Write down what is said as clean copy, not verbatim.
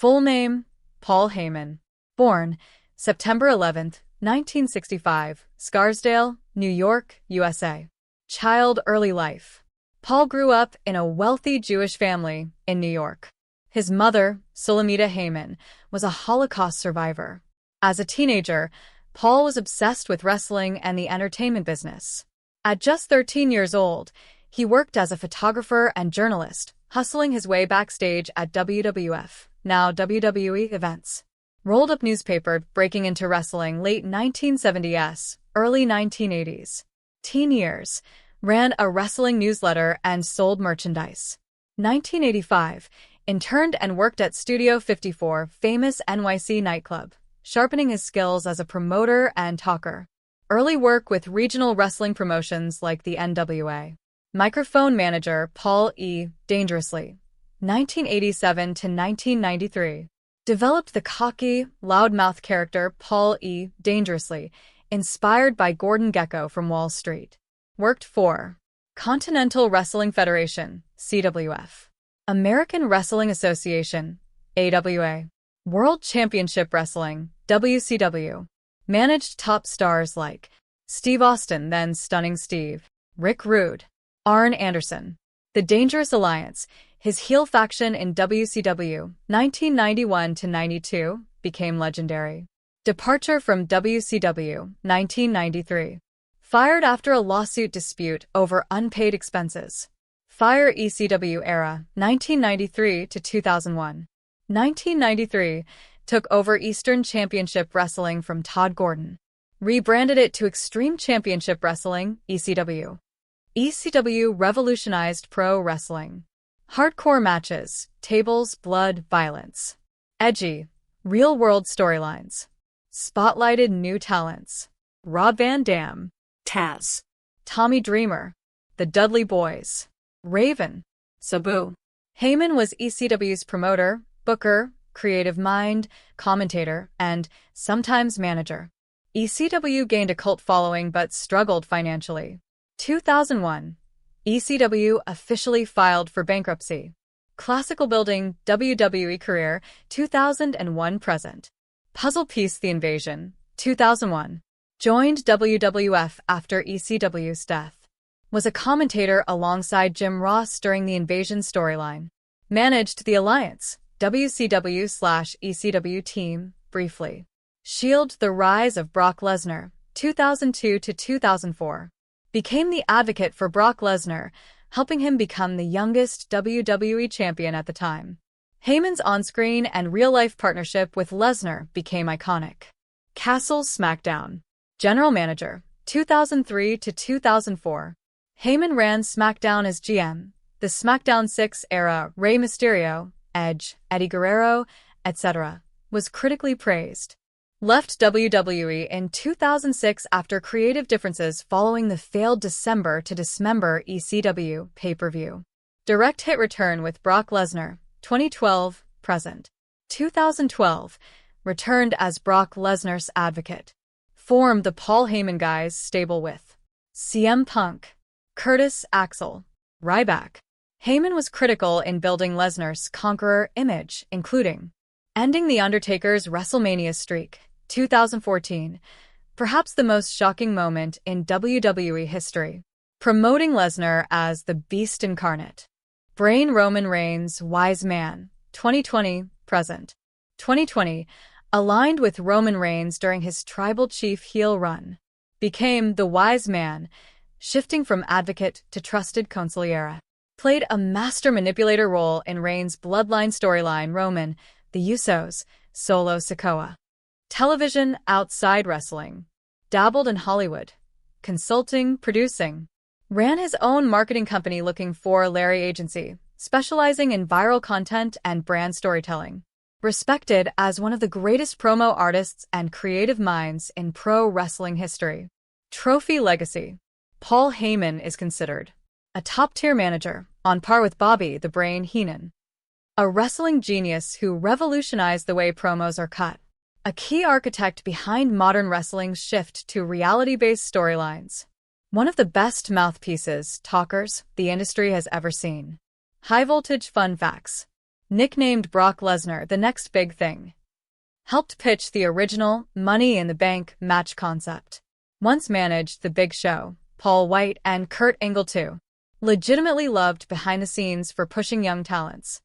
Full name, Paul Heyman. Born September 11, 1965, Scarsdale, New York, USA. Child early life. Paul grew up in a wealthy Jewish family in New York. His mother, Sulamita Heyman, was a Holocaust survivor. As a teenager, Paul was obsessed with wrestling and the entertainment business. At just 13 years old, he worked as a photographer and journalist, hustling his way backstage at WWF, now WWE, events. Rolled up newspaper breaking into wrestling late 1970s, early 1980s. Teen years, ran a wrestling newsletter and sold merchandise. 1985, interned and worked at Studio 54, famous NYC nightclub, sharpening his skills as a promoter and talker. Early work with regional wrestling promotions like the NWA. Microphone manager Paul E. Dangerously, 1987 to 1993. Developed the cocky, loudmouth character Paul E. Dangerously, inspired by Gordon Gekko from Wall Street. Worked for Continental Wrestling Federation, CWF. American Wrestling Association, AWA. World Championship Wrestling, WCW. Managed top stars like Steve Austin, then Stunning Steve, Rick Rude, Arn Anderson. The Dangerous Alliance, his heel faction in WCW, 1991 to 92, became legendary. Departure from WCW, 1993. Fired after a lawsuit dispute over unpaid expenses. Fire ECW era, 1993 to 2001. 1993, took over Eastern Championship Wrestling from Todd Gordon. Rebranded it to Extreme Championship Wrestling, ECW. ECW revolutionized pro wrestling. Hardcore matches, tables, blood, violence. Edgy, real-world storylines. Spotlighted new talents. Rob Van Dam, Taz, Tommy Dreamer, The Dudley Boys, Raven, Sabu. Heyman was ECW's promoter, booker, creative mind, commentator, and sometimes manager. ECW gained a cult following but struggled financially. 2001. ECW officially filed for bankruptcy. Classical building WWE career, 2001 present. Puzzle piece The Invasion, 2001. Joined WWF after ECW's death. Was a commentator alongside Jim Ross during the Invasion storyline. Managed the Alliance, WCW/ECW team, briefly. Shield The Rise of Brock Lesnar, 2002 to 2004. Became the advocate for Brock Lesnar, helping him become the youngest WWE champion at the time. Heyman's on-screen and real-life partnership with Lesnar became iconic. Castle's SmackDown. General Manager, 2003 to 2004. Heyman ran SmackDown as GM. The SmackDown 6 era, Rey Mysterio, Edge, Eddie Guerrero, etc., was critically praised. Left WWE in 2006 after creative differences following the failed December to Dismember ECW pay-per-view. Direct hit return with Brock Lesnar, 2012, present. 2012, returned as Brock Lesnar's advocate. Formed the Paul Heyman Guys stable with CM Punk, Curtis Axel, Ryback. Heyman was critical in building Lesnar's conqueror image, including ending The Undertaker's WrestleMania streak, 2014, perhaps the most shocking moment in WWE history. Promoting Lesnar as the Beast Incarnate. Brain Roman Reigns' Wise Man, 2020, present. 2020, aligned with Roman Reigns during his Tribal Chief heel run. Became the Wise Man, shifting from advocate to trusted consigliere. Played a master manipulator role in Reigns' Bloodline storyline Roman, the Usos, Solo Sikoa. Television outside wrestling. Dabbled in Hollywood. Consulting, producing. Ran his own marketing company Looking for Larry Agency, specializing in viral content and brand storytelling. Respected as one of the greatest promo artists and creative minds in pro wrestling history. Trophy legacy. Paul Heyman is considered a top-tier manager, on par with Bobby the Brain Heenan. A wrestling genius who revolutionized the way promos are cut. A key architect behind modern wrestling's shift to reality-based storylines. One of the best mouthpieces, talkers, the industry has ever seen. High-voltage fun facts. Nicknamed Brock Lesnar the next big thing. Helped pitch the original Money in the Bank match concept. Once managed The Big Show, Paul White, and Kurt Angle too. Legitimately loved behind the scenes for pushing young talents.